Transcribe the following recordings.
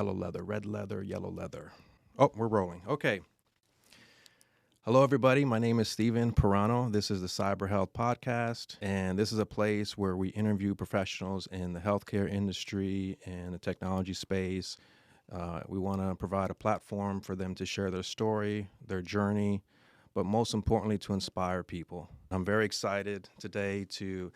yellow leather, red leather, yellow leather. Oh, we're rolling. Okay. Hello, everybody. My name is Steven Pirano. This is the Cyber Health Podcast, and this is a place where we interview professionals in the healthcare industry and the technology space. We want to provide a platform for them to share their story, their journey, but most importantly, to inspire people. I'm very excited today to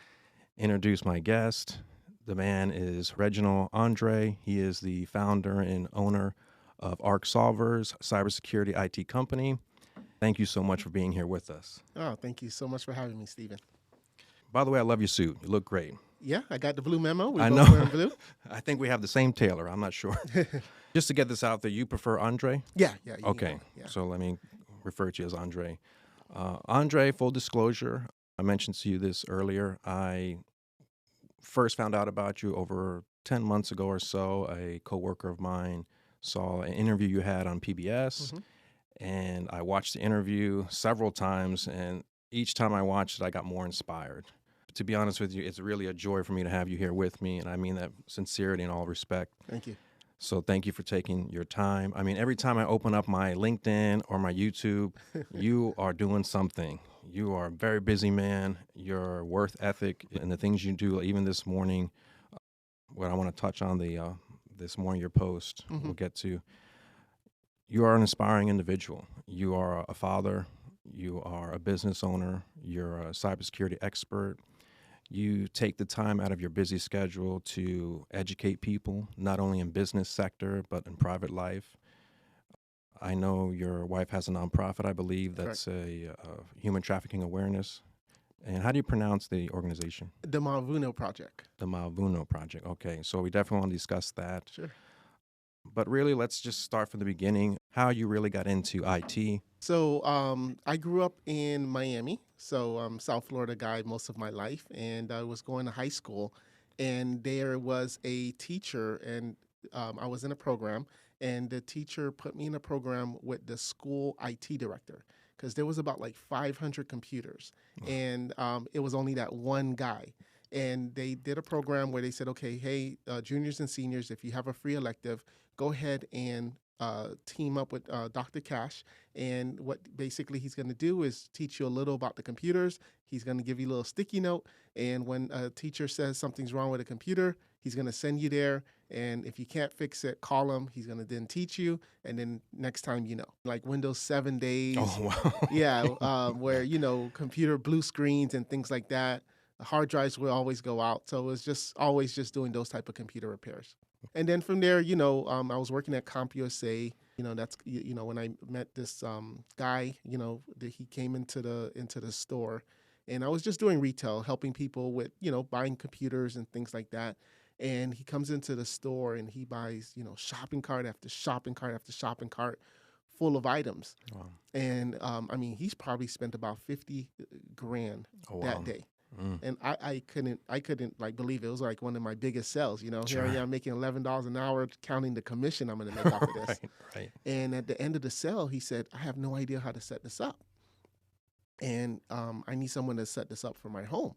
introduce my guest. The man is Reginald Andre. He is the founder and owner of Ark Solvers, cybersecurity IT company. Thank you so much for being here with us. Oh, thank you so much for having me, Steven. By the way, I love your suit. You look great. Yeah, I got the blue memo. I both know. wearing blue. I think we have the same tailor. I'm not sure. Just to get this out there, you prefer Andre? Yeah. Okay, Yeah. so let me refer to you as Andre. Andre, full disclosure, I mentioned to you this earlier. I first found out about you over 10 months ago or so. A coworker of mine saw an interview you had on PBS. Mm-hmm. And I watched the interview several times, and each time I watched it, I got more inspired. To be honest with you, it's really a joy for me to have you here with me, and I mean that sincerity in all respect. Thank you. So thank you for taking your time. I mean, every time I open up my LinkedIn or my YouTube, you are doing something. You are a very busy man. Your work ethic and the things you do, even this morning, what I want to touch on this morning, your post, Mm-hmm. we'll get to. You are an inspiring individual. You are a father. You are a business owner. You're a cybersecurity expert. You take the time out of your busy schedule to educate people, not only in business sector, but in private life. I know your wife has a nonprofit, I believe, that's a human trafficking awareness. And how do you pronounce the organization? The Mavuno Project. The Mavuno Project. Okay, so we definitely want to discuss that. Sure. But really, let's just start from the beginning, how you really got into IT. So I grew up in Miami, so South Florida guy most of my life, and I was going to high school, and there was a teacher, and I was in a program, and the teacher put me in a program with the school IT director, because there was about like 500 computers, and it was only that one guy. And they did a program where they said, okay, hey, juniors and seniors, if you have a free elective, go ahead and team up with Dr. Cash. And what basically he's going to do is teach you a little about the computers. He's going to give you a little sticky note. And when a teacher says something's wrong with a computer, he's going to send you there. And if you can't fix it, call him. He's going to then teach you. And then next time, like Windows 7 days. Oh, wow. Yeah, where, computer blue screens and things like that. The hard drives will always go out. So it was just always just doing those type of computer repairs. And then from there, I was working at CompUSA. That's, when I met this guy, that he came into the store. And I was just doing retail, helping people with, buying computers and things like that. And he comes into the store and he buys, shopping cart after shopping cart after shopping cart full of items. Wow. And, he's probably spent about $50,000 that day. Mm. And I couldn't like believe it. It was like one of my biggest sales, Sure. Here I am making $11 an hour, counting the commission I'm going to make off of this. Right. And at the end of the sale, he said, I have no idea how to set this up. And I need someone to set this up for my home.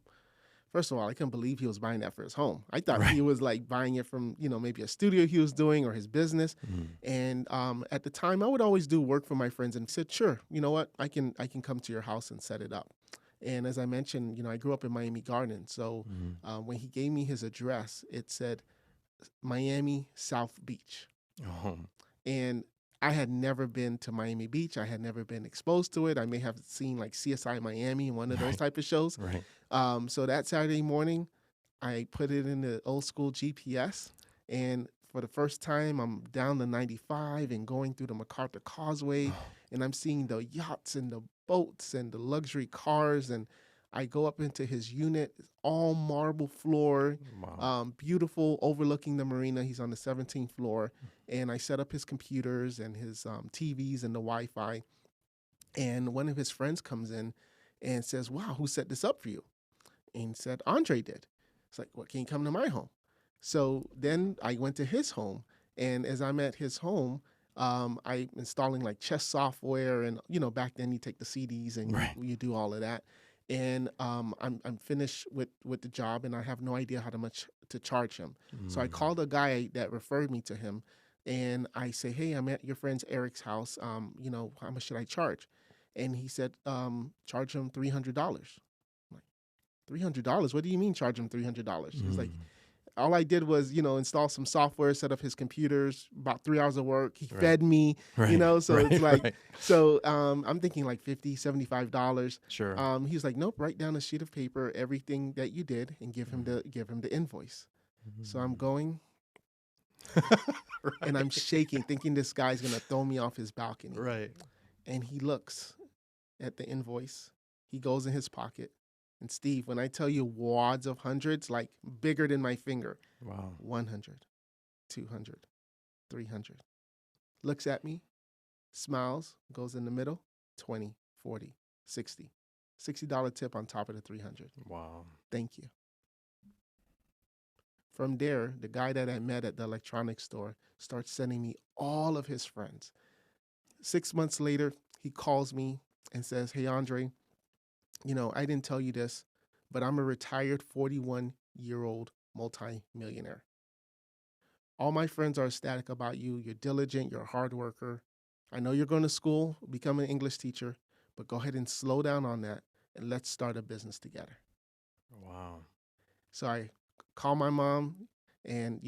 First of all, I couldn't believe he was buying that for his home. I thought he was like buying it from, maybe a studio he was doing or his business. Mm. And at the time, I would always do work for my friends and said, sure, you know what, I can come to your house and set it up. And as I mentioned, I grew up in Miami Gardens. So when he gave me his address, it said Miami South Beach. Oh. And I had never been to Miami Beach. I had never been exposed to it. I may have seen like CSI Miami, one of those type of shows. Right. So that Saturday morning, I put it in the old school GPS. And for the first time, I'm down the 95 and going through the MacArthur Causeway. And I'm seeing the yachts and the boats and the luxury cars. And I go up into his unit, it's all marble floor, Wow. beautiful, overlooking the marina. He's on the 17th floor. And I set up his computers and his TVs and the Wi-Fi. And one of his friends comes in and says, wow, who set this up for you? And said, Andre did. It's like, well, can you come to my home? So then I went to his home. And as I'm at his home, I'm installing like chess software. And, back then you take the CDs and you do all of that. And I'm finished with the job, and I have no idea how much to charge him. So I called a guy that referred me to him, And I say, hey, I'm at your friend's Eric's house. How much should I charge? And he said, charge him $300. I'm like, $300? What do you mean charge him $300? He's like, all I did was, install some software, set up his computers, about 3 hours of work. He fed me, so it's like, I'm thinking like $50, $75. Sure. He was like, nope, write down a sheet of paper, everything that you did, and give him the invoice. So I'm going and I'm shaking, thinking this guy's going to throw me off his balcony. Right. And he looks at the invoice. He goes in his pocket. And Steve, when I tell you wads of hundreds, like bigger than my finger. Wow. 100, 200, 300. Looks at me, smiles, goes in the middle, 20, 40, 60. $60 tip on top of the 300. Wow. Thank you. From there, the guy that I met at the electronics store starts sending me all of his friends. 6 months later, he calls me and says, hey, Andre, I didn't tell you this, but I'm a retired 41-year-old multi-millionaire. All my friends are ecstatic about you. You're diligent. You're a hard worker. I know you're going to school, become an English teacher, but go ahead and slow down on that and let's start a business together. Wow. So I call my mom and,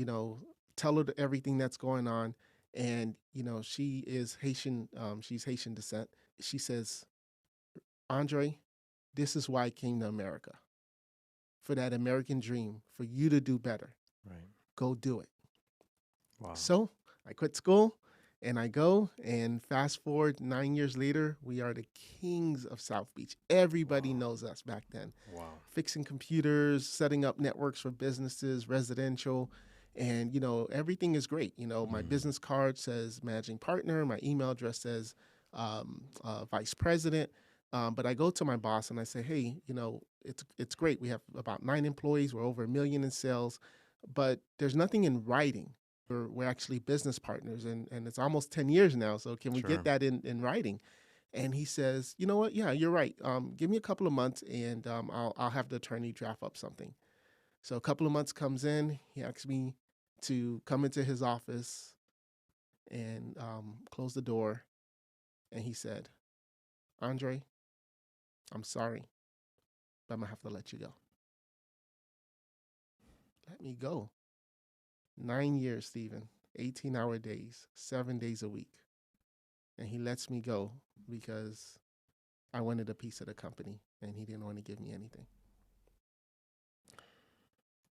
tell her everything that's going on. And, she is Haitian. She's Haitian descent. She says, Andre, this is why I came to America. For that American dream, for you to do better. Right. Go do it. Wow. So I quit school and I go, and fast forward 9 years later, we are the kings of South Beach. Everybody knows us back then. Wow. Fixing computers, setting up networks for businesses, residential, and, everything is great. My business card says managing partner. My email address says vice president. But I go to my boss and I say, hey, it's great. We have about 9 employees. We're over $1 million in sales, but there's nothing in writing. We're actually business partners, and it's almost 10 years now. So can we get that in writing? And he says, you know what? Yeah, you're right. Give me a couple of months and I'll have the attorney draft up something. So a couple of months comes in. He asks me to come into his office and close the door. And he said, Andre, I'm sorry, but I'm going to have to let you go. Let me go. 9 years, Stephen, 18-hour days, 7 days a week. And he lets me go because I wanted a piece of the company and he didn't want to give me anything.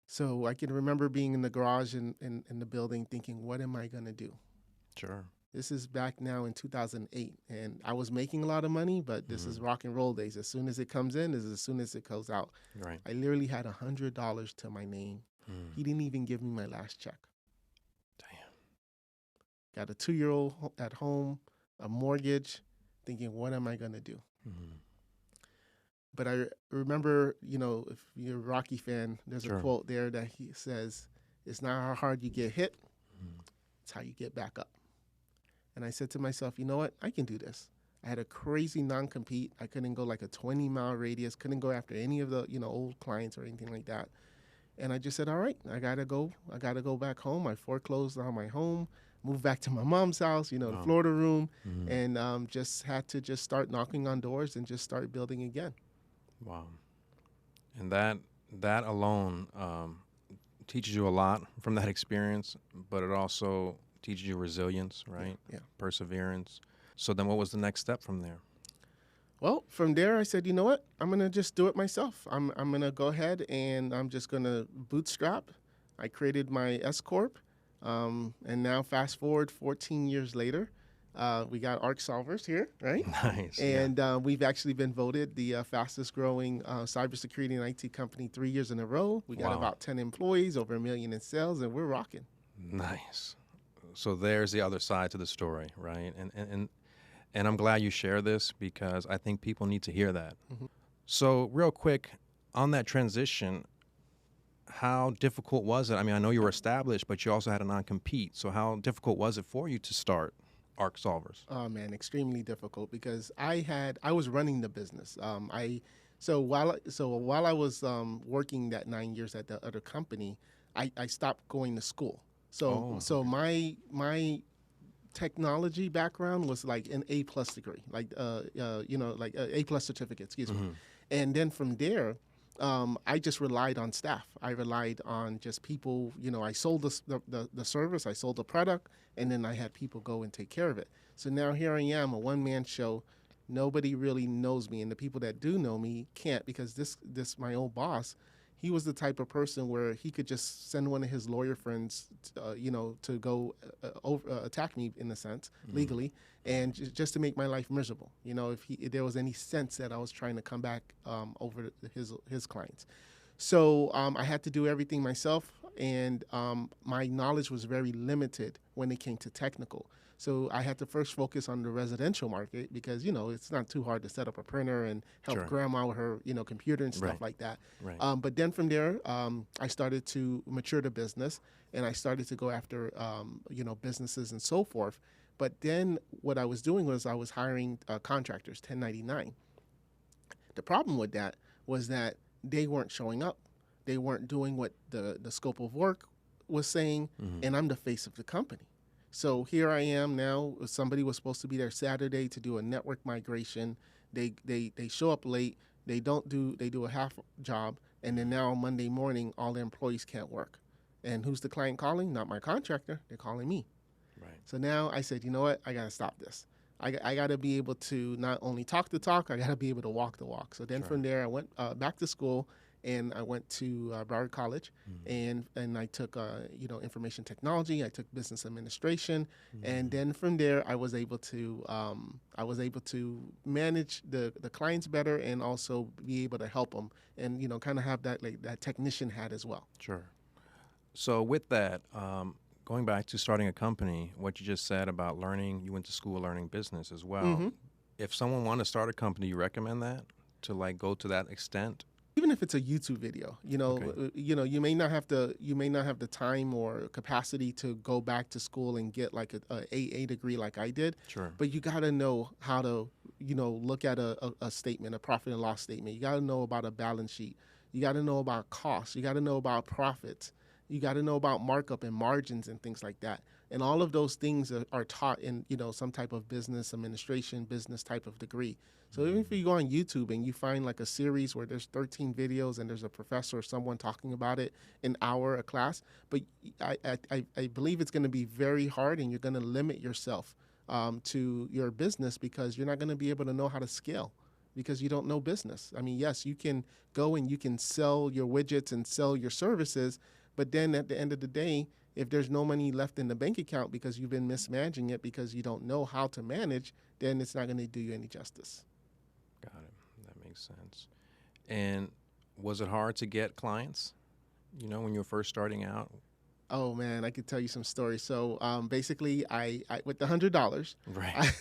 So I can remember being in the garage in the building thinking, what am I going to do? Sure. This is back now in 2008, and I was making a lot of money, but this is rock and roll days. As soon as it comes in is as soon as it goes out. Right. I literally had $100 to my name. He didn't even give me my last check. Damn. Got a 2-year-old at home, a mortgage, thinking, what am I going to do? But I remember, if you're a Rocky fan, there's a quote there that he says, it's not how hard you get hit, it's how you get back up. And I said to myself, you know what? I can do this. I had a crazy non-compete. I couldn't go like a 20-mile radius, couldn't go after any of the, old clients or anything like that. And I just said, all right, I got to go back home. I foreclosed on my home, moved back to my mom's house, the Florida room, and just had to just start knocking on doors and just start building again. Wow. And that alone teaches you a lot from that experience, but it also teaches you resilience, right? Yeah. Perseverance. So then what was the next step from there? Well, from there, I said, you know what? I'm going to just do it myself. I'm going to go ahead and I'm just going to bootstrap. I created my S-Corp. And now fast forward 14 years later, we got Ark Solvers here, right? Nice. And we've actually been voted the fastest growing cybersecurity and IT company 3 years in a row. We got about 10 employees, over $1 million in sales, and we're rocking. Nice. So there's the other side to the story, right? And I'm glad you share this because I think people need to hear that. So real quick, on that transition, how difficult was it? I mean, I know you were established, but you also had a non-compete. So how difficult was it for you to start Ark Solvers? Oh man, extremely difficult because I was running the business. So while I was working that 9 years at the other company, I stopped going to school. So Oh, so okay. my technology background was like an A+ degree, like like A+ certificate, excuse me. Hmm. And then from there, I just relied on staff. I relied on just people. I sold the service, I sold the product, and then I had people go and take care of it. So now here I am, a one-man show. Nobody really knows me, and the people that do know me can't, because this my old boss, he was the type of person where he could just send one of his lawyer friends, to go attack me in a sense Hmm. legally, and just to make my life miserable. If there was any sense that I was trying to come back over his clients. So I had to do everything myself, and my knowledge was very limited when it came to technical. So I had to first focus on the residential market, because it's not too hard to set up a printer and help Sure. grandma with her computer and stuff Right. like that. Right. But then from there, I started to mature the business, and I started to go after businesses and so forth. But then what I was doing was I was hiring contractors, 1099. The problem with that was that they weren't showing up. They weren't doing what the scope of work was saying, Hmm. and I'm the face of the company. So here I am now. Somebody was supposed to be there Saturday to do a network migration. They show up late. They do a half job, and then now Monday morning all the employees can't work. And who's the client calling? Not my contractor. They're calling me. Right. So now I said, you know what? I got to stop this. I got to be able to not only talk the talk, I got to be able to walk the walk. So then Sure. from there, I went back to school, and I went to Broward College, Hmm. and I took information technology. I took business administration, and Hmm. then from there, I was able to manage the clients better, and also be able to help them, and kind of have that, like, that technician hat as well. Sure. So with that, going back to starting a company, what you just said about learning, you went to school learning business as well. hmm If someone want to start a company, you recommend that to like go to that extent? Even if it's a YouTube video, Okay. you may not have the time or capacity to go back to school and get like a AA degree like I did, Sure. but you got to know how to look at a statement, a profit and loss statement. You got to know about a balance sheet. You got to know about costs. You got to know about profits. You got to know about markup and margins and things like that. And all of those things are taught in some type of business administration, business type of degree. So even if Mhm. you go on YouTube and you find like a series where there's 13 videos and there's a professor or someone talking about it, an hour a class, but I believe it's going to be very hard, and you're going to limit yourself to your business, because you're not going to be able to know how to scale, because you don't know business. I mean, yes, you can go and you can sell your widgets and sell your services, but then at the end of the day, if there's no money left in the bank account because you've been mismanaging it, because you don't know how to manage, then it's not going to do you any justice. Got it. That makes sense. And was it hard to get clients, when you were first starting out? Oh man, I could tell you some stories. So basically, I with the $100, Right.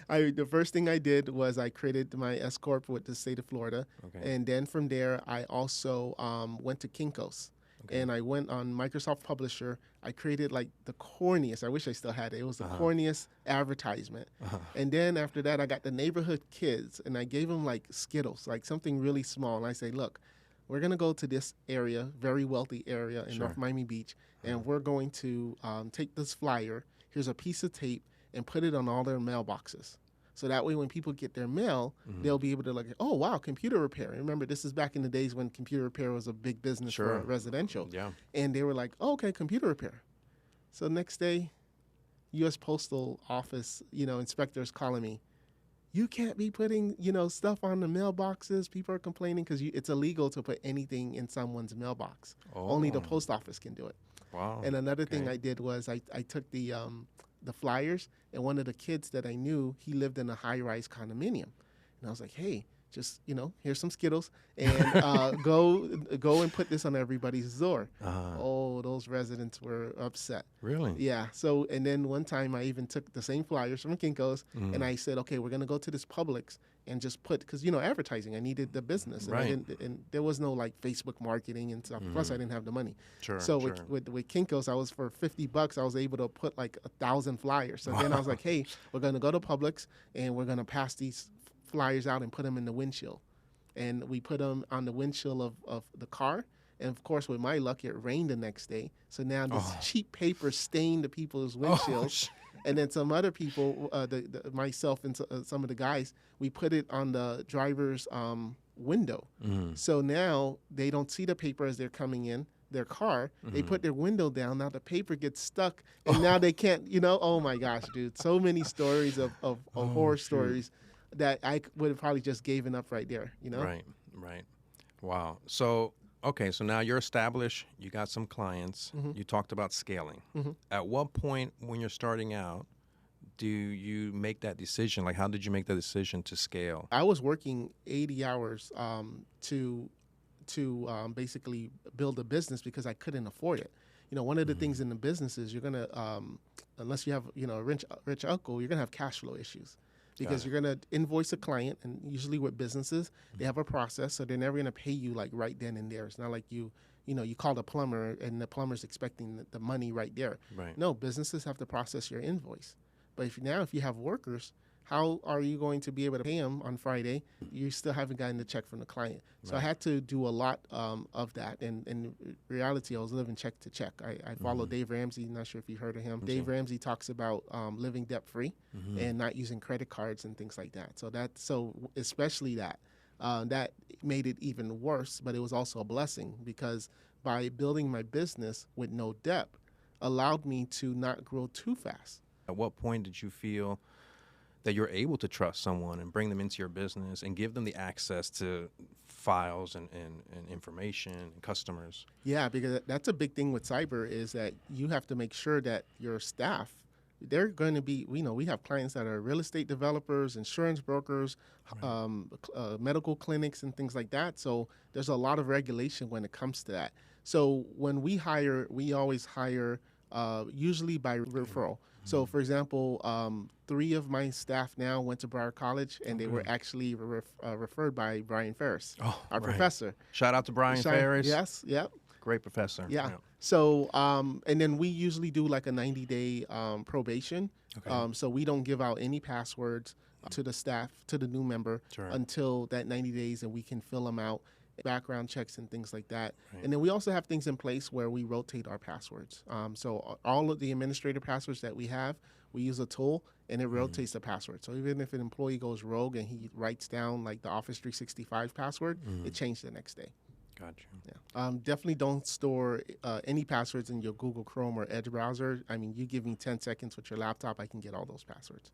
I, the first thing I did was I created my S corp with the state of Florida, Okay. and then from there I also went to Kinkos, Okay. and I went on Microsoft Publisher. I created like the corniest. I wish I still had it. It was the Uh-huh. corniest advertisement. Uh-huh. And then after that, I got the neighborhood kids, and I gave them like Skittles, like something really small. And I say, look, we're gonna go to this area, very wealthy area in North Sure. Miami Beach, Uh-huh. and we're going to take this flyer. Here's a piece of tape, and put it on all their mailboxes. So that way, when people get their mail, Mhm. they'll be able to like, oh wow, computer repair. Remember, this is back in the days when computer repair was a big business for Sure. residential, Yeah. and they were like, oh, okay, computer repair. So next day, U.S. Postal Office, inspectors calling me. You can't be putting, stuff on the mailboxes. People are complaining because it's illegal to put anything in someone's mailbox. Only the Oh, post office can do it. wow. And another thing Okay. I did was I took the flyers, and one of the kids that I knew, he lived in a high-rise condominium, and I was like, hey, just here's some Skittles, and go and put this on everybody's door. Uh-huh. Oh, those residents were upset. Really? Yeah. So, and then one time I even took the same flyers from Kinko's, and Mhm. I said, okay, we're gonna go to this Publix and just put, because advertising, I needed the business, and I Right. didn't, and there was no like Facebook marketing and stuff. Plus, I Mhm. didn't have the money. Sure. So Sure. with Kinko's, I was for $50, I was able to put like 1,000 flyers. So then I was like, hey, we're gonna go to Publix, and we're gonna pass these flyers out and put them in the windshield, and we put them on the windshield of the car. And of course, with my luck, it rained the next day. So now this Oh. cheap paper stained the people's Oh, windshields. And then some other people, myself and some of the guys, we put it on the driver's window. So now they don't see the paper as they're coming in their car. They put their window down. Now the paper gets stuck, and now they can't. Oh my gosh, dude! So many stories of horror shoot. stories that I would have probably just given up right there. Right. Wow. So, okay, so now you're established, you got some clients, you talked about scaling. At what point when you're starting out do you make that decision? Like, how did you make the decision to scale? I was working 80 hours to basically build a business because I couldn't afford it. One of the things in the business is you're gonna, unless you have a rich uncle, you're gonna have cash flow issues because you're gonna invoice a client, and usually with businesses they have a process, so they're never gonna pay you like right then and there. It's not like you call the plumber and the plumber's expecting the money right there. Right. No, businesses have to process your invoice. But if you have workers, how are you going to be able to pay them on Friday? You still haven't gotten the check from the client. So I had to do a lot of that. And in reality, I was living check to check. I follow Dave Ramsey. Not sure if you heard of him. Dave Ramsey talks about living debt free and not using credit cards and things like that. So especially that made it even worse. But it was also a blessing because by building my business with no debt allowed me to not grow too fast. At what point did you feel that you're able to trust someone and bring them into your business and give them the access to files and information and customers? Yeah, because that's a big thing with cyber is that you have to make sure that your staff, they're going to be, we have clients that are real estate developers, insurance brokers, medical clinics and things like that. So there's a lot of regulation when it comes to that. So when we hire, we always hire usually by referral. So, for example, 3 of my staff now went to Broward College, and they were actually referred by Brian Ferris, our professor. Shout out to Brian Ferris. Yes, yep. Great professor. Yeah. So, and then we usually do like a 90-day probation. Okay. So we don't give out any passwords to the staff, to the new member, until that 90 days, and we can fill them out. Background checks and things like that. Right. And then we also have things in place where we rotate our passwords. So all of the administrator passwords that we have, we use a tool and it rotates the password. So even if an employee goes rogue and he writes down like the Office 365 password, it changed the next day. Gotcha. Yeah. Definitely don't store any passwords in your Google Chrome or Edge browser. I mean, you give me 10 seconds with your laptop, I can get all those passwords.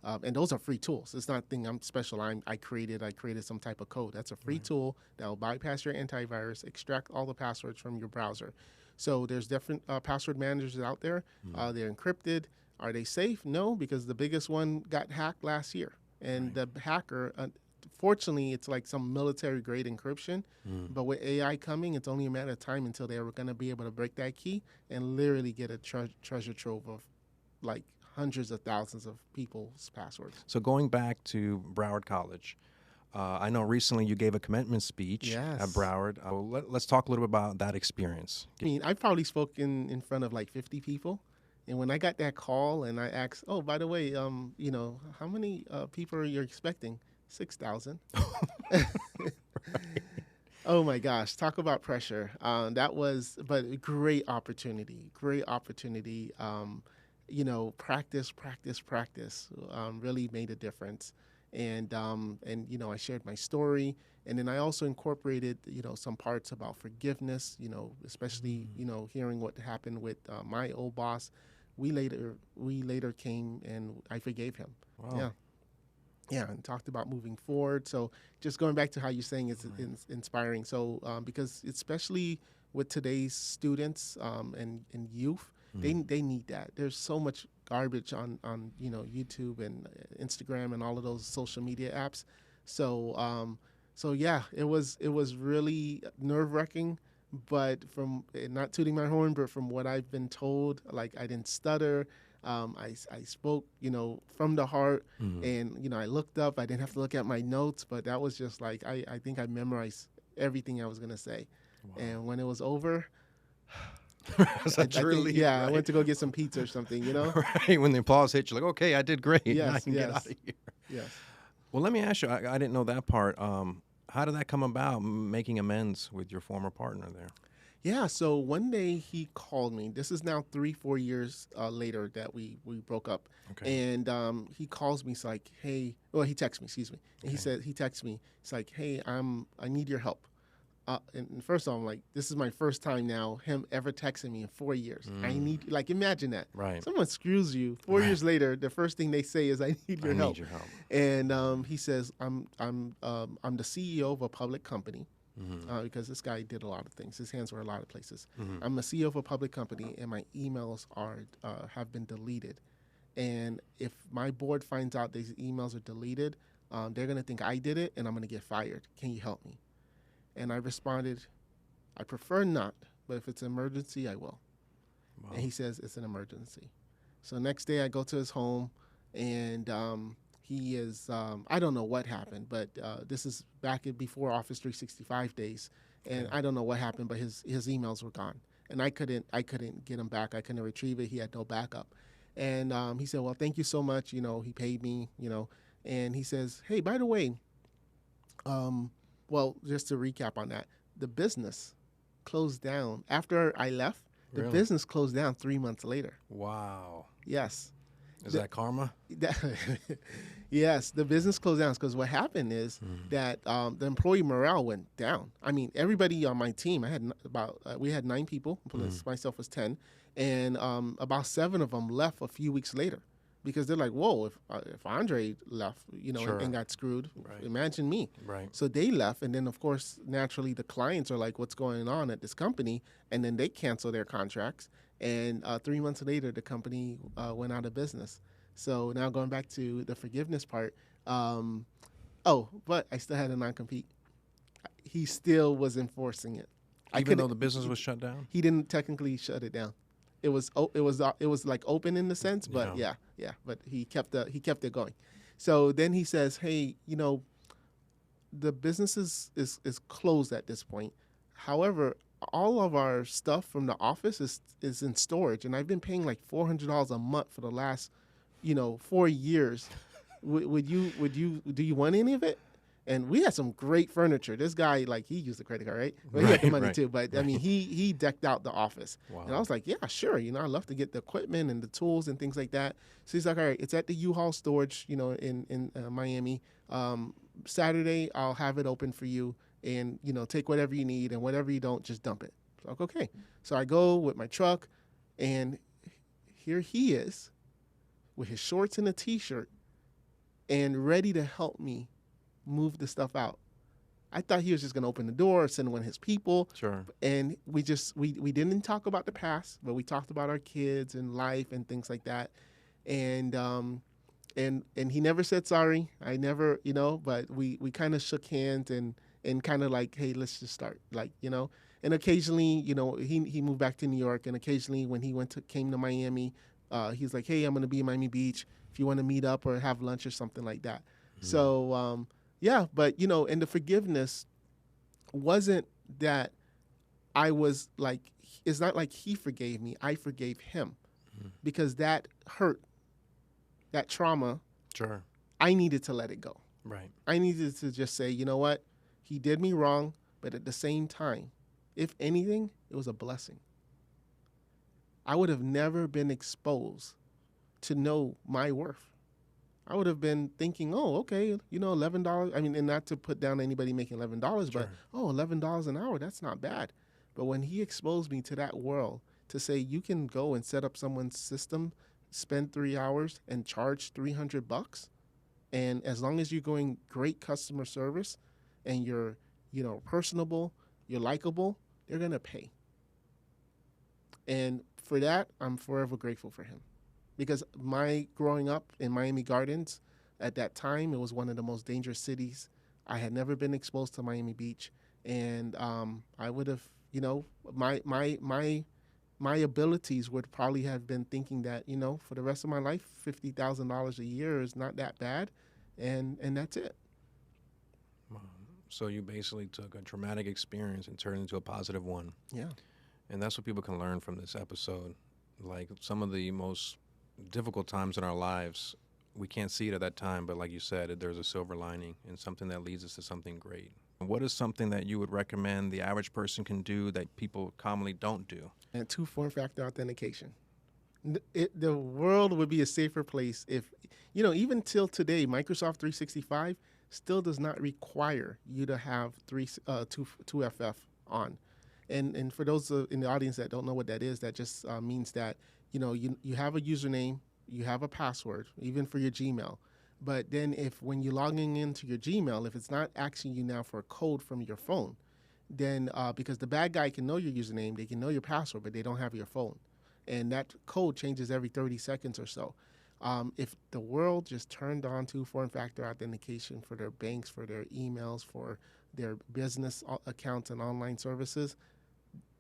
And those are free tools. It's not a thing I'm special. I created some type of code. That's a free tool that will bypass your antivirus, extract all the passwords from your browser. So there's different password managers out there. They're encrypted. Are they safe? No, because the biggest one got hacked last year. And the hacker, fortunately, it's like some military-grade encryption. But with AI coming, it's only a matter of time until they're going to be able to break that key and literally get a treasure trove of like hundreds of thousands of people's passwords. So going back to Broward College, I know recently you gave a commencement speech at Broward. Let's talk a little bit about that experience. I mean, I probably spoke in front of like 50 people. And when I got that call and I asked, oh, by the way, how many people are you expecting? 6,000. Oh my gosh, talk about pressure. But great opportunity. Practice really made a difference. And I shared my story. And then I also incorporated, some parts about forgiveness, especially, hearing what happened with my old boss. We later came and I forgave him. Wow. Yeah, and talked about moving forward. So just going back to how you're saying it's inspiring. So because especially with today's students and youth, they need that. There's so much garbage on YouTube and Instagram and all of those social media apps. So yeah, it was really nerve-wracking. But from not tooting my horn, but from what I've been told, like I didn't stutter. I spoke, from the heart, and I looked up. I didn't have to look at my notes, but that was just like I think I memorized everything I was gonna say. Wow. And when it was over, I went to go get some pizza or something, Right. When the applause hit, you're like, okay, I did great. Yes, now I can get out of here. Yes. Well, let me ask you. I didn't know that part. How did that come about? Making amends with your former partner there? Yeah, so one day he called me. This is now 3, 4 years later that we broke up, Okay. and he calls me. He's like, "Hey," well, he texts me. Excuse me. And Okay. he texts me. He's like, "Hey, I need your help." And first of all, I'm like, this is my first time now him ever texting me in 4 years. I need, like, imagine that. Right. Someone screws you 4 years later. The first thing they say is, "I need your I help." need your help. And he says, I'm the CEO of a public company." Mm-hmm. Because this guy did a lot of things. His hands were a lot of places. Mm-hmm. I'm a CEO of a public company, and my emails are have been deleted. And if my board finds out these emails are deleted, they're gonna think I did it, and I'm gonna get fired. Can you help me? And I responded, I prefer not, but if it's an emergency, I will. Wow. And he says it's an emergency. So next day I go to his home, and he is, I don't know what happened, but this is before Office 365 days. And Okay. I don't know what happened, but his emails were gone. And I couldn't get him back. I couldn't retrieve it. He had no backup. And he said, well, thank you so much. He paid me, and he says, hey, by the way, well, just to recap on that, the business closed down after I left. The Really? business closed down 3 months later. Wow. Yes. Is The- that karma? Yes, the business closed down because what happened is that the employee morale went down. I mean, everybody on my team, I had we had 9 people, plus myself was 10, and about 7 of them left a few weeks later because they're like, whoa, if Andre left, Sure. and got screwed, Right. imagine me. Right. So they left, and then of course, naturally, the clients are like, "What's going on at this company?" And then they cancel their contracts. And 3 months later, the company went out of business. So now going back to the forgiveness part, but I still had a non-compete. He still was enforcing it. Even though the business was shut down? He didn't technically shut it down. It was like open in the sense, but yeah. But he kept it going. So then he says, "Hey, the business is closed at this point. However, all of our stuff from the office is in storage, and I've been paying like $400 a month for the last 4 years. Do you want any of it?" And we had some great furniture. This guy, like, he used the credit card, right? But he had the money Right. too. But I mean, he decked out the office. Wow. And I was like, yeah, sure. I'd love to get the equipment and the tools and things like that. So he's like, all right, it's at the U-Haul storage, in Miami. Saturday, I'll have it open for you, and take whatever you need, and whatever you don't, just dump it. So I'm like, okay. So I go with my truck, and here he is with his shorts and a t-shirt and ready to help me move the stuff out. I thought he was just going to open the door, send one of his people. Sure. And we didn't talk about the past, but we talked about our kids and life and things like that. And he never said sorry. I never, but we kind of shook hands and kind of like, hey, let's just start, like, And occasionally, he moved back to New York, and occasionally when he came to Miami, he's like, hey, I'm going to be in Miami Beach if you want to meet up or have lunch or something like that. So yeah, but and the forgiveness wasn't that I was like, it's not like he forgave me, I forgave him, because that hurt, that trauma, Sure. I needed to let it go. Right. I needed to just say, you know what, he did me wrong, but at the same time, if anything, it was a blessing. I would have never been exposed to know my worth. I would have been thinking, oh, okay, $11. I mean, and not to put down anybody making $11, Sure. but $11 an hour, that's not bad. But when he exposed me to that world, to say you can go and set up someone's system, spend 3 hours, and charge $300, and as long as you're going great customer service, and you're, personable, you're likable, they're gonna pay. And for that, I'm forever grateful for him. Because my growing up in Miami Gardens, at that time, it was one of the most dangerous cities. I had never been exposed to Miami Beach, and I would have, my abilities would probably have been thinking that, for the rest of my life, $50,000 a year is not that bad, and that's it. Wow. So you basically took a traumatic experience and turned it into a positive one. Yeah. And that's what people can learn from this episode. Like, some of the most difficult times in our lives, we can't see it at that time, but like you said, there's a silver lining and something that leads us to something great. What is something that you would recommend the average person can do that people commonly don't do? And two form factor authentication. The world would be a safer place if, even till today, Microsoft 365 still does not require you to have 2FF on. And for those in the audience that don't know what that is, that just means that, you have a username, you have a password, even for your Gmail. But then when you're logging into your Gmail, if it's not asking you now for a code from your phone, then because the bad guy can know your username, they can know your password, but they don't have your phone. And that code changes every 30 seconds or so. If the world just turned on to form factor authentication for their banks, for their emails, for their business accounts and online services,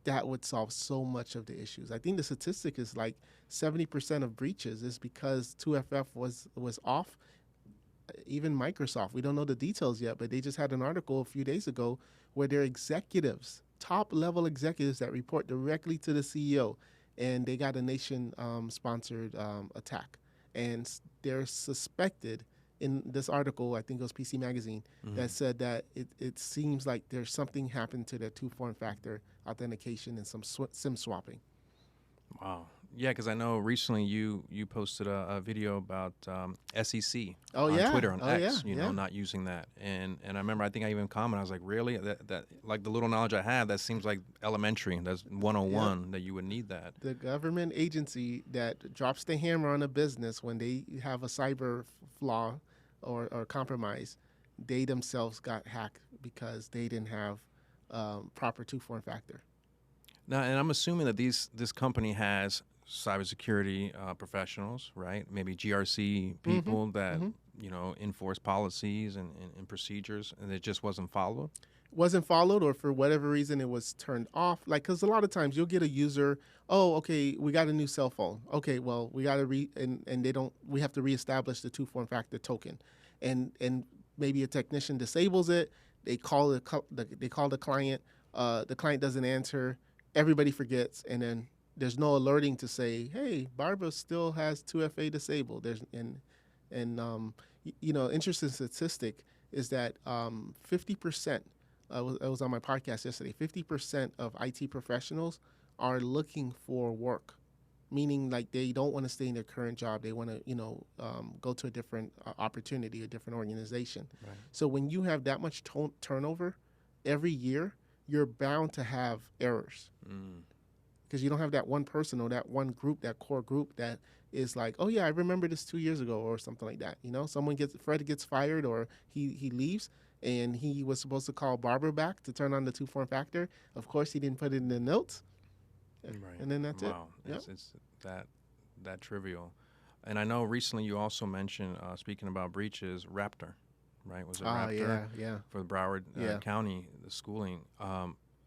that would solve so much of the issues. I think the statistic is like 70% of breaches is because 2FF was off. Even Microsoft, we don't know the details yet, but they just had an article a few days ago where their executives, top level executives that report directly to the CEO, and they got a nation-sponsored attack. And they're suspected in this article, I think it was PC Magazine, that said that it seems like there's something happened to their two-form factor authentication and some SIM swapping. Wow. Yeah, because I know recently you posted a video about SEC on Twitter, on X, not using that. And I remember, I think I even commented, I was like, really? That like the little knowledge I have, that seems like elementary. That's 101 that you would need that. The government agency that drops the hammer on a business when they have a cyber flaw or compromise, they themselves got hacked because they didn't have proper two-form factor. Now, and I'm assuming that this company has cybersecurity professionals, right? Maybe GRC people that enforce policies and procedures, and it just wasn't followed. Wasn't followed, or for whatever reason it was turned off. Like, because a lot of times you'll get a user, oh, okay, we got a new cell phone. Okay, well, we got to we have to reestablish the two-form factor token, and maybe a technician disables it. They call the client. The client doesn't answer. Everybody forgets, and then there's no alerting to say, hey, Barbara still has 2FA disabled. Interesting statistic is that 50%, I was on my podcast yesterday, 50% of IT professionals are looking for work, meaning like they don't want to stay in their current job. They want to, go to a different opportunity, a different organization. Right. So when you have that much turnover every year, you're bound to have errors. Because you don't have that one person or that one group, that core group that is like, oh yeah, I remember this 2 years ago or something like that. Fred gets fired or he leaves, and he was supposed to call Barbara back to turn on the two-form factor. Of course, he didn't put it in the notes. Right. And then that's it. Wow, it's that trivial. And I know recently you also mentioned, speaking about breaches, Raptor, right? Was it Raptor? Yeah. For the Broward County, the schooling.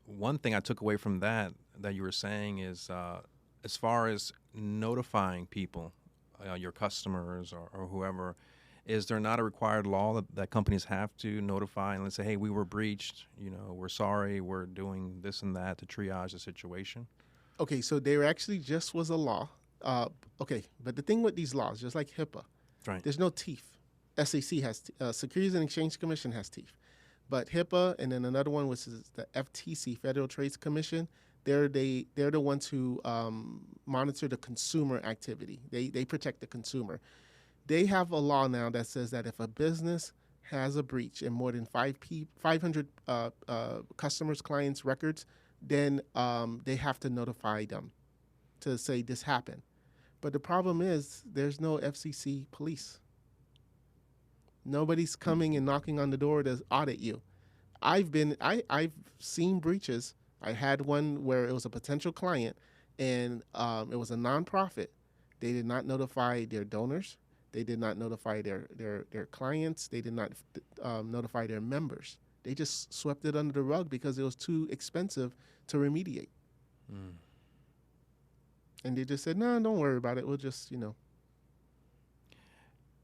One thing I took away from that you were saying is, as far as notifying people, your customers or whoever, is there not a required law that companies have to notify and let's say, hey, we were breached, we're sorry, we're doing this and that to triage the situation? Okay, so there actually just was a law. But the thing with these laws, just like HIPAA, right, there's no teeth. SEC has Securities and Exchange Commission has teeth, but HIPAA and then another one, which is the FTC, Federal Trade Commission, they're the ones who monitor the consumer activity. They protect the consumer. They have a law now that says that if a business has a breach in more than 500 customers, clients' records, then they have to notify them to say this happened. But the problem is there's no FCC police. Nobody's coming and knocking on the door to audit you. I've seen breaches. I had one where it was a potential client, and it was a nonprofit. They did not notify their donors. They did not notify their clients. They did not notify their members. They just swept it under the rug because it was too expensive to remediate. And they just said, no, don't worry about it. We'll just,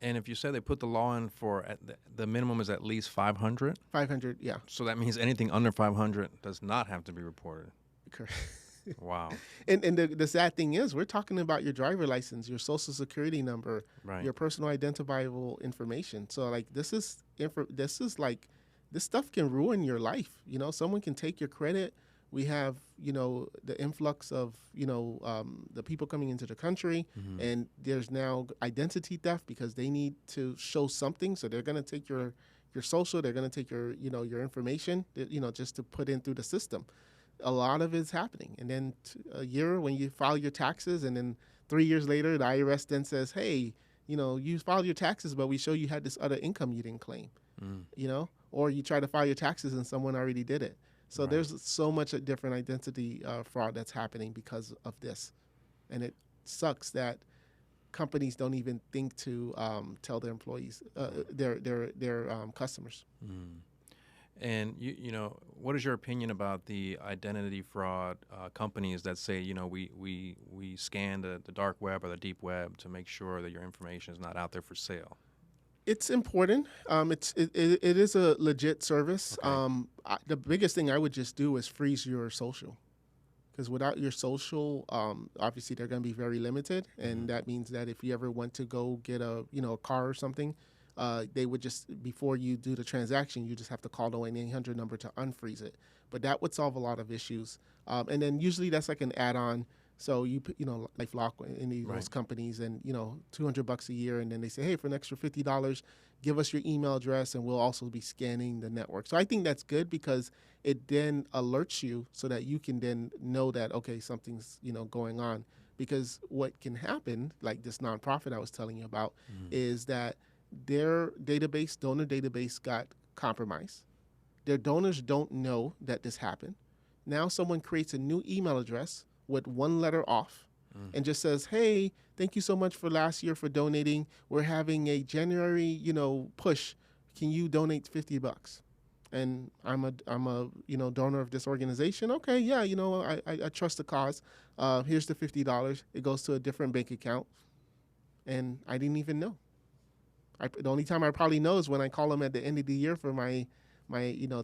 And if you say they put the law in for the minimum is at least 500? 500, yeah. So that means anything under 500 does not have to be reported. Correct. Wow. And the sad thing is, we're talking about your driver license, your social security number, right, your personal identifiable information. So like this is like this stuff can ruin your life. Someone can take your credit. We have, the influx of, the people coming into the country, and there's now identity theft because they need to show something. So they're going to take your social, they're going to take your, your information, just to put in through the system. A lot of it's happening. And then a year when you file your taxes, and then 3 years later, the IRS then says, hey, you filed your taxes, but we show you had this other income you didn't claim, or you try to file your taxes and someone already did it. So there's so much different identity fraud that's happening because of this. And it sucks that companies don't even think to tell their employees, their customers. And what is your opinion about the identity fraud companies that say, we scan the dark web or the deep web to make sure that your information is not out there for sale? It's important. It is a legit service. Okay. The biggest thing I would just do is freeze your social, because without your social, obviously they're going to be very limited, and that means that if you ever went to go get a car or something, they would just, before you do the transaction, you just have to call the 1-800 number to unfreeze it. But that would solve a lot of issues. And then usually that's like an add-on. So LifeLock in those companies, and $200 a year, and then they say, hey, for an extra $50, give us your email address, and we'll also be scanning the network. So I think that's good, because it then alerts you so that you can then know that, okay, something's going on. Because what can happen, like this nonprofit I was telling you about, is that their donor database got compromised. Their donors don't know that this happened. Now someone creates a new email address with one letter off and just says, hey, thank you so much for last year for donating. We're having a January, push. Can you donate $50? And I'm a donor of this organization. Okay, yeah, I trust the cause. Here's the $50. It goes to a different bank account. And I didn't even know. The only time I probably know is when I call them at the end of the year for my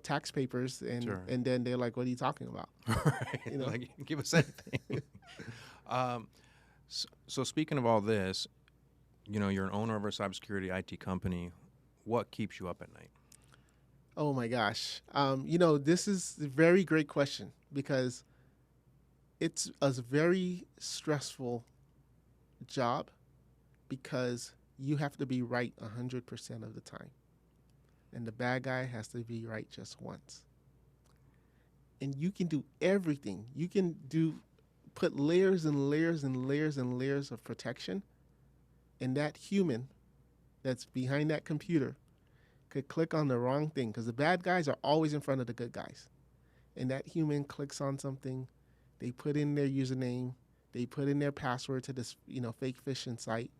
tax papers, and then they're like, what are you talking about? Right. Like, give us anything. So speaking of all this, you're an owner of a cybersecurity IT company. What keeps you up at night? Oh my gosh. This is a very great question, because it's a very stressful job, because you have to be right 100% of the time. And the bad guy has to be right just once. And you can do everything. You can put layers and layers and layers and layers of protection. And that human that's behind that computer could click on the wrong thing, because the bad guys are always in front of the good guys. And that human clicks on something, they put in their username, they put in their password to this fake phishing site,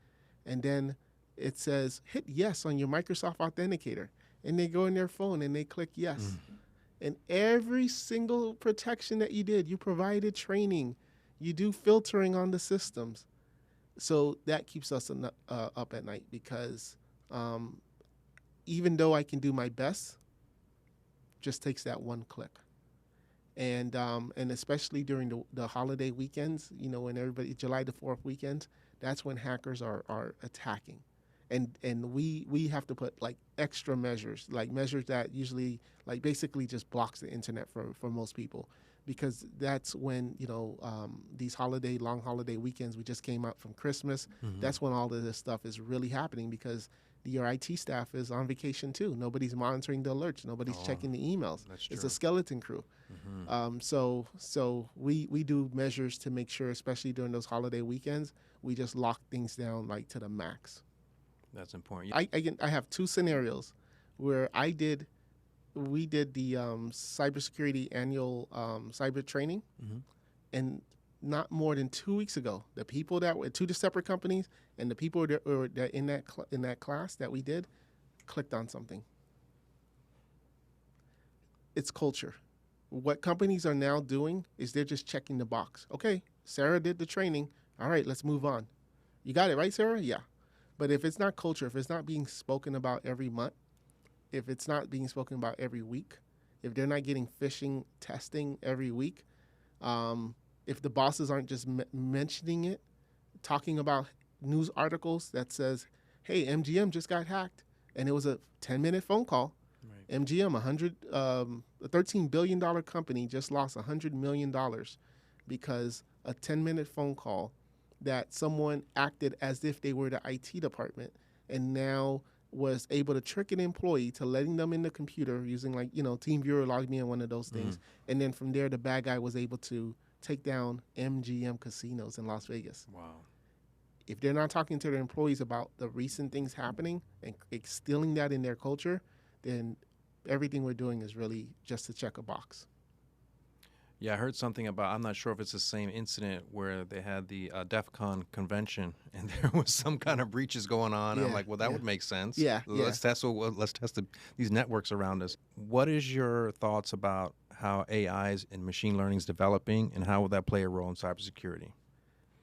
and then it says hit yes on your Microsoft Authenticator. And they go in their phone and they click yes. And every single protection that you did, you provided training, you do filtering on the systems. So that keeps us up at night, because even though I can do my best, just takes that one click. And especially during the holiday weekends, when everybody, July the 4th weekends, that's when hackers are attacking. And we have to put like extra measures, like measures that usually like basically just blocks the internet for most people, because that's when these long holiday weekends, we just came out from Christmas. That's when all of this stuff is really happening, because your IT staff is on vacation too. Nobody's monitoring the alerts. Nobody's checking the emails. It's a skeleton crew. So we do measures to make sure, especially during those holiday weekends, we just lock things down like to the max. That's important. I have two scenarios where we did the cybersecurity annual cyber training, and not more than 2 weeks ago, the people that were two separate companies, and the people that were in that class that we did clicked on something. It's culture. What companies are now doing is they're just checking the box. Okay, Sarah did the training. All right, let's move on. You got it right, Sarah? Yeah. But if it's not culture, if it's not being spoken about every month, if it's not being spoken about every week, if they're not getting phishing testing every week, if the bosses aren't just mentioning it, talking about news articles that says, hey, MGM just got hacked, and it was a 10-minute phone call, MGM, a $13 billion company, just lost $100 million because a 10-minute phone call that someone acted as if they were the IT department and now was able to trick an employee to letting them in the computer using TeamViewer, log me in, one of those things. And then from there, the bad guy was able to take down MGM casinos in Las Vegas. Wow. If they're not talking to their employees about the recent things happening and instilling that in their culture, then everything we're doing is really just to check a box. Yeah, I heard something about, I'm not sure if it's the same incident where they had the DEF CON convention and there was some kind of breaches going on. Yeah, I'm like, well, that would make sense. Yeah, Let's test these networks around us. What is your thoughts about how AIs and machine learning is developing, and how will that play a role in cybersecurity?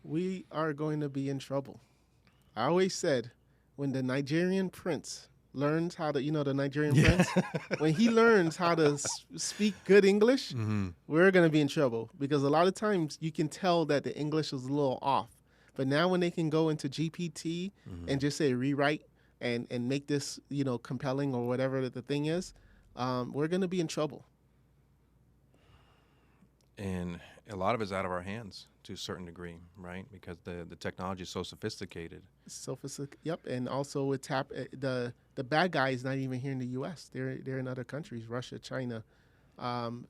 We are going to be in trouble. I always said, when the Nigerian prince learns how to, the Nigerian prince, when he learns how to speak good English, we're going to be in trouble, because a lot of times you can tell that the English is a little off. But now when they can go into GPT and just say rewrite and make this, compelling or whatever the thing is, we're going to be in trouble. And a lot of it's out of our hands to a certain degree, right? Because the technology is so sophisticated. Yep, and also the bad guy is not even here in the U.S. They're in other countries, Russia, China.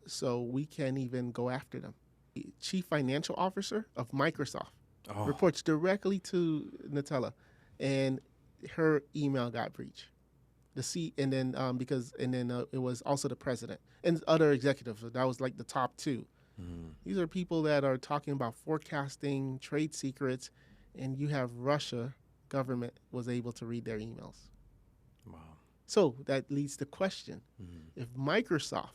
So we can't even go after them. The Chief Financial Officer of Microsoft reports directly to Nutella, and her email got breached. It was also the president and other executives. So that was like the top two. These are people that are talking about forecasting, trade secrets, and you have Russia government was able to read their emails. Wow. So that leads to question. If Microsoft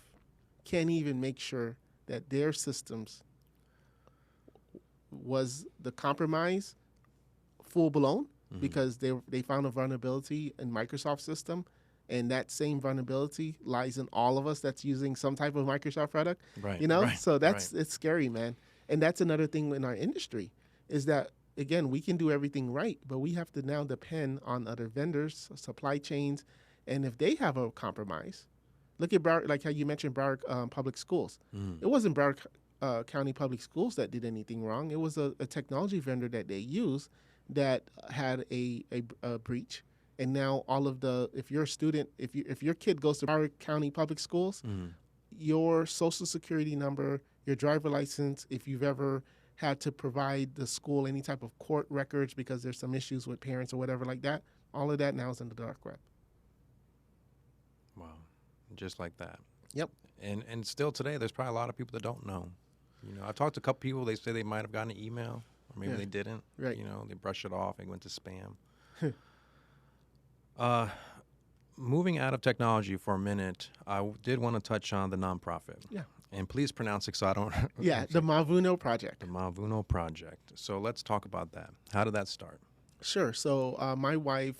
can't even make sure that their systems was the compromise full blown, because they found a vulnerability in Microsoft system, and that same vulnerability lies in all of us that's using some type of Microsoft product, so it's scary, man. And that's another thing in our industry, is that, again, we can do everything right, but we have to now depend on other vendors, supply chains, and if they have a compromise, look at Broward, like how you mentioned Broward Public Schools. It wasn't Broward County Public Schools that did anything wrong. It was a technology vendor that they used that had a breach. And now if you're a student, if your kid goes to Broward County Public Schools, your social security number, your driver license, if you've ever had to provide the school any type of court records because there's some issues with parents or whatever like that, all of that now is in the dark web. Wow. Just like that. Yep. And still today, there's probably a lot of people that don't know. I talked to a couple people, they say they might have gotten an email, or maybe they didn't. Right. They brush it off, they went to spam. Moving out of technology for a minute, I did want to touch on the nonprofit. Yeah. And please pronounce it so I don't... Yeah, the Mavuno Project. The Mavuno Project. So let's talk about that. How did that start? Sure. So my wife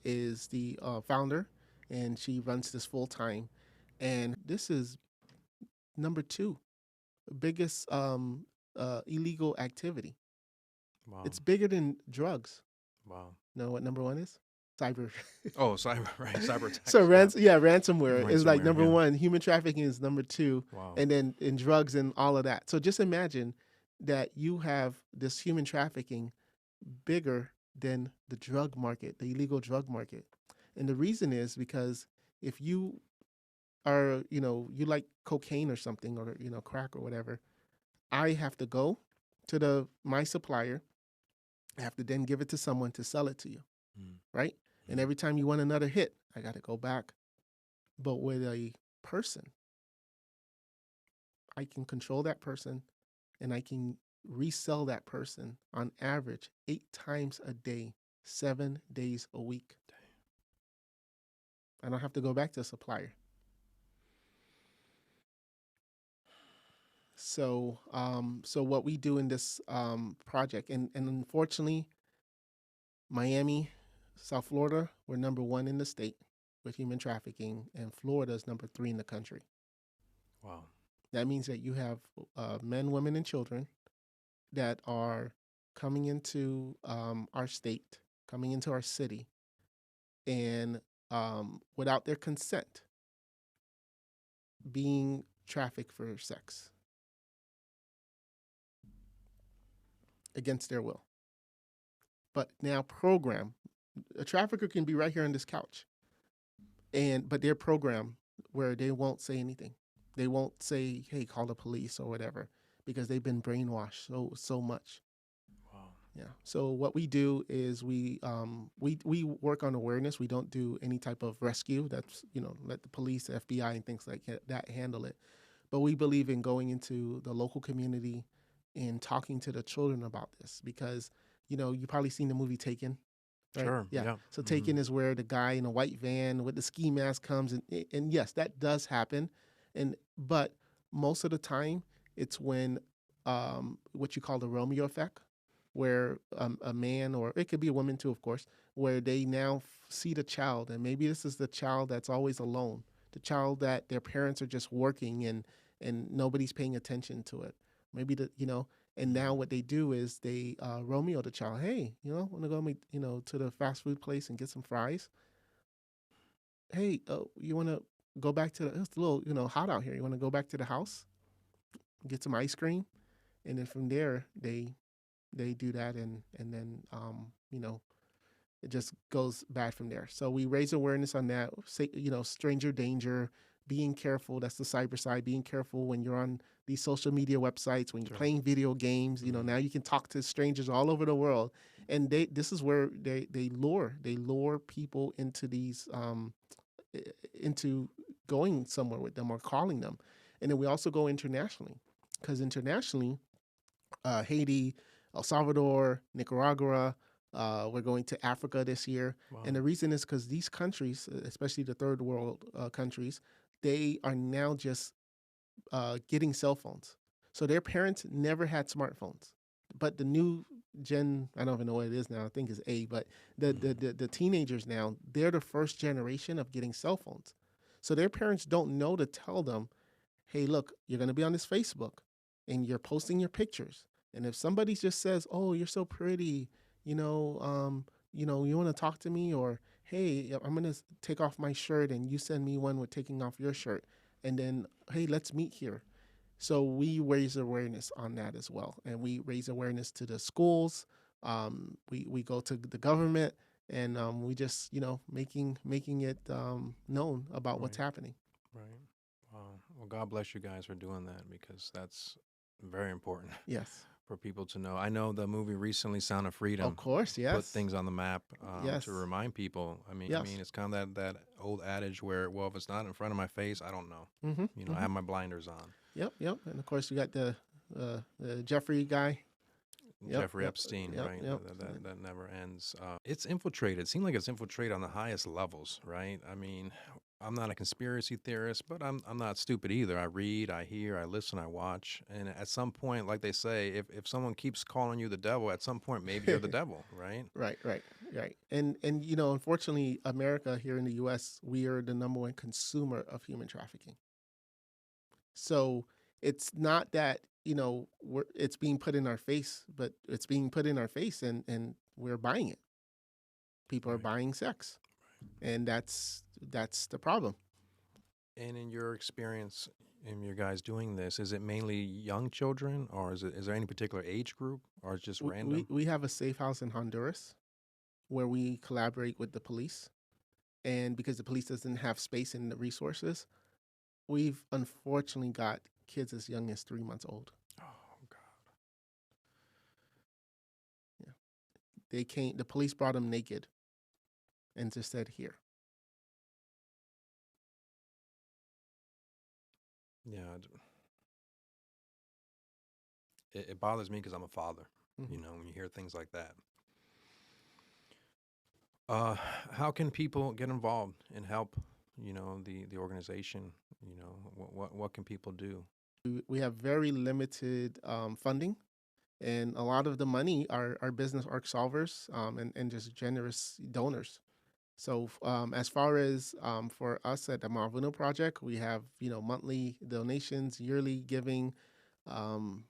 is the founder, and she runs this full time. And this is number 2 biggest illegal activity. Wow. It's bigger than drugs. Wow. Know what number 1 is? Cyber. Oh, cyber, right. Cyber attacks. So ransomware is like number 1. Human trafficking is number 2. Wow. And then in drugs and all of that. So just imagine that you have this human trafficking bigger than the drug market, the illegal drug market. And the reason is because if you are, you like cocaine or something, or, crack or whatever, I have to go to my supplier. I have to then give it to someone to sell it to you, right? And every time you want another hit, I got to go back. But with a person, I can control that person, and I can resell that person on average 8 times a day, 7 days a week. I don't have to go back to a supplier. So what we do in this project, and unfortunately, Miami, South Florida, we're number 1 in the state with human trafficking, and Florida is number 3 in the country. Wow. That means that you have men, women, and children that are coming into our state, coming into our city, and without their consent, being trafficked for sex against their will. But now a trafficker can be right here on this couch, but they're programmed where they won't say anything. They won't say, "Hey, call the police" or whatever, because they've been brainwashed so much. Wow. Yeah. So what we do is we work on awareness. We don't do any type of rescue. That's, let the police, FBI, and things like that handle it. But we believe in going into the local community and talking to the children about this, because you probably seen the movie Taken, right? Sure. Yeah. Yeah. So Taken is where the guy in a white van with the ski mask comes, and yes, that does happen, but most of the time it's when what you call the Romeo effect, where a man, or it could be a woman too, of course, where they now see the child, and maybe this is the child that's always alone, the child that their parents are just working, and nobody's paying attention to it. Maybe and now what they do is they Romeo the child. Hey, want to go to the fast food place and get some fries? Hey, you want to go back to it's a little hot out here. You want to go back to the house, get some ice cream, and then from there they do that, and then it just goes bad from there. So we raise awareness on that. Say, stranger danger, being careful. That's the cyber side. Being careful when you're on these social media websites, when you're Sure. playing video games. Now you can talk to strangers all over the world, and this is where they lure people into these into going somewhere with them or calling them. And then we also go internationally, because internationally, Haiti, El Salvador, Nicaragua. We're going to Africa this year. Wow. And the reason is because these countries, especially the third world countries, they are now just getting cell phones. So their parents never had smartphones. But the new gen, I don't even know what it is now, I think it's A, but the teenagers now, they're the first generation of getting cell phones. So their parents don't know to tell them, hey, look, you're going to be on this Facebook and you're posting your pictures. And if somebody just says, "Oh, you're so pretty," you want to talk to me, or "Hey, I'm going to take off my shirt and you send me one with taking off your shirt. And then, hey, let's meet here." So we raise awareness on that as well. And we raise awareness to the schools. We go to the government, and we just, making it known about what's Right. happening. Right. Wow. Well, God bless you guys for doing that, because that's very important Yes. for people to know. I know the movie recently, Sound of Freedom, Of course, yes. put things on the map Yes. to remind people. I mean, Yes. it's kind of that old adage where, well, if it's not in front of my face, I don't know. Mm-hmm. I have my blinders on. Yep. And of course, you got the Jeffrey guy. Jeffrey Epstein, right? That never ends. It's infiltrated. It seems like it's infiltrated on the highest levels, right? I mean, I'm not a conspiracy theorist, but I'm not stupid either. I read, I hear, I listen, I watch, and at some point, like they say, if someone keeps calling you the devil, at some point maybe you're the devil, right? Right. And unfortunately, America, here in the U.S., we are the number one consumer of human trafficking. So it's not that it's being put in our face, but it's being put in our face, and we're buying it. People are Right. buying sex, and that's the problem. And in your experience, in your guys doing this, is it mainly young children, or is there any particular age group, or it's just random? We have a safe house in Honduras where we collaborate with the police, and because the police doesn't have space and the resources, we've unfortunately got kids as young as 3 months old. Oh God. Yeah. The police brought them naked and just said, "Here." Yeah. It bothers me because I'm a father. Mhm. When you hear things like that. How can people get involved and help? The organization. What can people do? We have very limited funding, and a lot of the money are business Ark Solvers, and just generous donors. So as far as for us at the Mavuno Project, we have monthly donations, yearly giving. Um,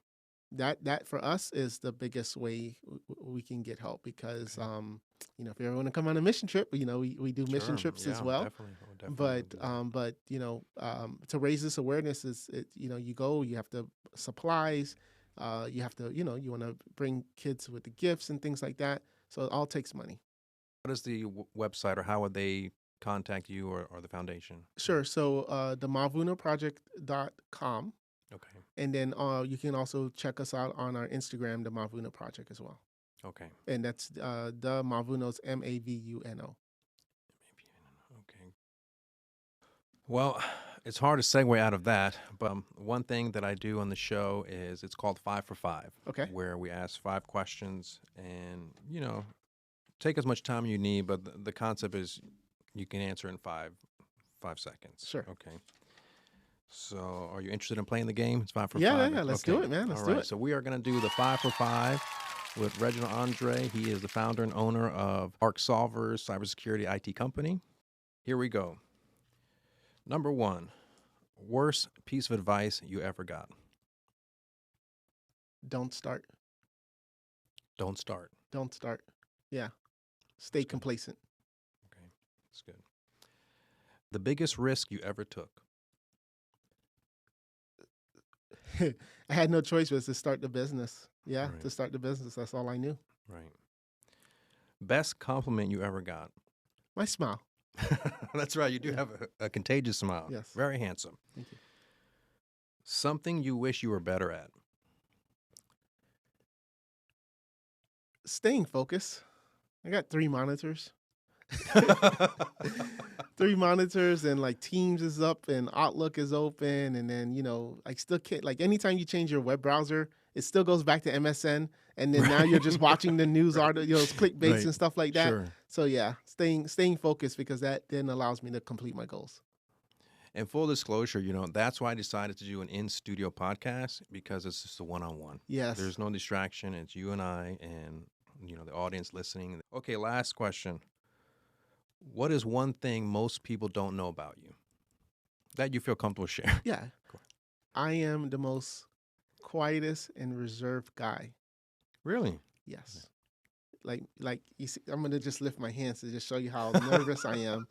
that for us is the biggest way we can get help because Okay. if you ever want to come on a mission trip, we do mission Sure. trips as Yeah, well. definitely. We'll definitely do that. But to raise this awareness is you go, you have to supplies, you have to you want to bring kids with the gifts and things like that. So it all takes money. What is the website, or how would they contact you or the foundation? Sure. So the mavunoproject.com. Okay. And then you can also check us out on our Instagram, the Mavuno Project as well. Okay. And that's the Mavuno's Mavuno. Okay. Well, it's hard to segue out of that, but one thing that I do on the show is it's called 5 for 5, Okay. where we ask 5 questions and, take as much time you need, but the concept is you can answer in 5 seconds. Sure. Okay. So are you interested in playing the game? It's 5 for Yeah, 5. yeah, let's do it, man. Let's All do right. it. So we are going to do the 5 for 5 with Reginald Andre. He is the founder and owner of Ark Solvers, cybersecurity IT company. Here we go. Number 1, worst piece of advice you ever got? Don't start. Don't start. Don't start. Yeah. Stay complacent. Okay, that's good. The biggest risk you ever took? I had no choice but to start the business. Yeah, Right. to start the business. That's all I knew. Right. Best compliment you ever got? My smile. That's right. You do Yeah. have a contagious smile. Yes. Very handsome. Thank you. Something you wish you were better at? Staying focused. I got 3 monitors. 3 monitors, and like Teams is up and Outlook is open, and then I still can't, like, anytime you change your web browser, it still goes back to MSN, and then now you're just watching the news articles, clickbaits Right. and stuff like that. Sure. So yeah, staying focused, because that then allows me to complete my goals. And full disclosure, that's why I decided to do an in-studio podcast, because it's just a one-on-one. Yes. There's no distraction. It's you and I and, the audience listening. Okay, last question. What is one thing most people don't know about you that you feel comfortable sharing? Yeah. Go I am the most quietest and reserved guy. Really? Yes. Like you see, I'm gonna just lift my hands to just show you how nervous I am.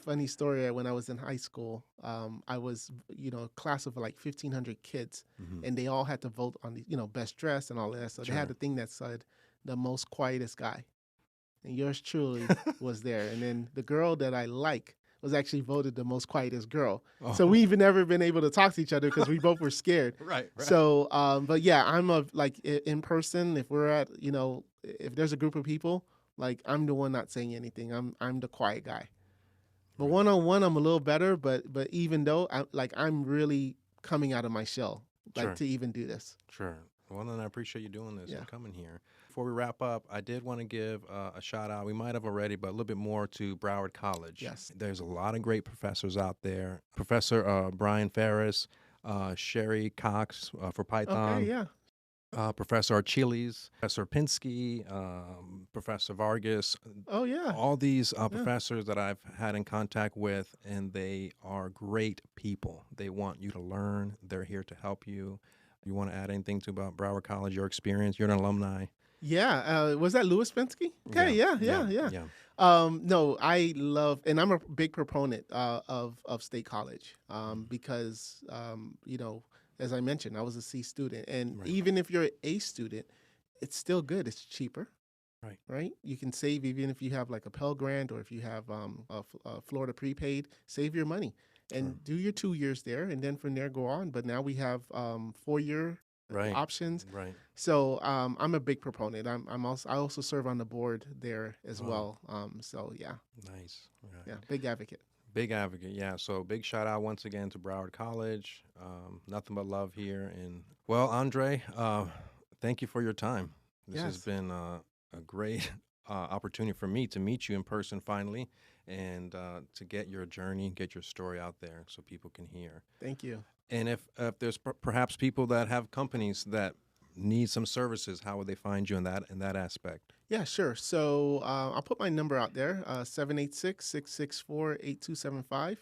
Funny story. When I was in high school, I was a class of like 1,500 kids, Mhm. and they all had to vote on the best dress and all that. So they Sure. had a thing that said the most quietest guy, and yours truly was there. And then the girl that I like was actually voted the most quietest girl. Oh. So we even never been able to talk to each other because we both were scared. Right. So, but yeah, I'm in person. If we're at, if there's a group of people, like, I'm the one not saying anything. I'm the quiet guy. But Right. one-on-one, I'm a little better. But even though I'm really coming out of my shell, Sure. to even do this. Sure. Well, then I appreciate you doing this Yeah. and coming here. Before we wrap up, I did want to give a shout out. We might have already, but a little bit more to Broward College. Yes. There's a lot of great professors out there. Professor Brian Ferris, Sherry Cox for Python. Okay, yeah. Professor Archiles, Professor Pinsky, Professor Vargas, Oh yeah. all these professors that I've had in contact with, and they are great people. They want you to learn. They're here to help you. You want to add anything to about Broward College, your experience? You're an alumni. Yeah. Was that Louis Pinsky? Okay. Yeah. No, I love, and I'm a big proponent of State College because as I mentioned, I was a C student, and Right. even if you're an A student, it's still good. It's cheaper. Right. Right. You can save even if you have like a Pell Grant, or if you have a Florida prepaid. Save your money and Sure. do your 2 years there, and then from there go on. But now we have 4-year Right. options. Right. So I'm a big proponent. I also serve on the board there as Wow. well. So yeah, Nice. Right. yeah, big advocate. Big advocate, yeah. So big shout out once again to Broward College. Nothing but love here. And well, Andre, thank you for your time. This has Yes. been a great opportunity for me to meet you in person finally, and to get your journey, get your story out there so people can hear. Thank you. And if there's perhaps people that have companies that need some services, how would they find you in that aspect? Yeah, sure. So I'll put my number out there, 786-664-8275.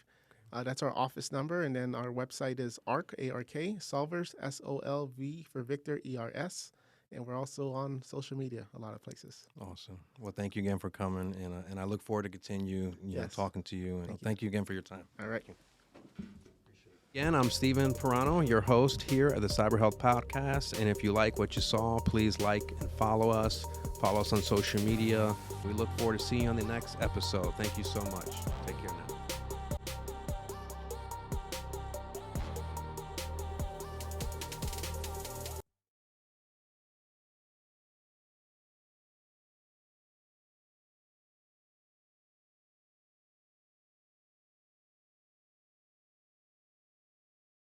That's our office number. And then our website is Ark, A-R-K, Solvers, S-O-L-V for Victor, E-R-S. And we're also on social media, a lot of places. Awesome. Well, thank you again for coming, and I look forward to continue talking to you. And thank you again for your time. All right. Again, I'm Stephen Pirano, your host here at the Cyber Health Podcast. And if you like what you saw, please like and follow us. Follow us on social media. We look forward to seeing you on the next episode. Thank you so much.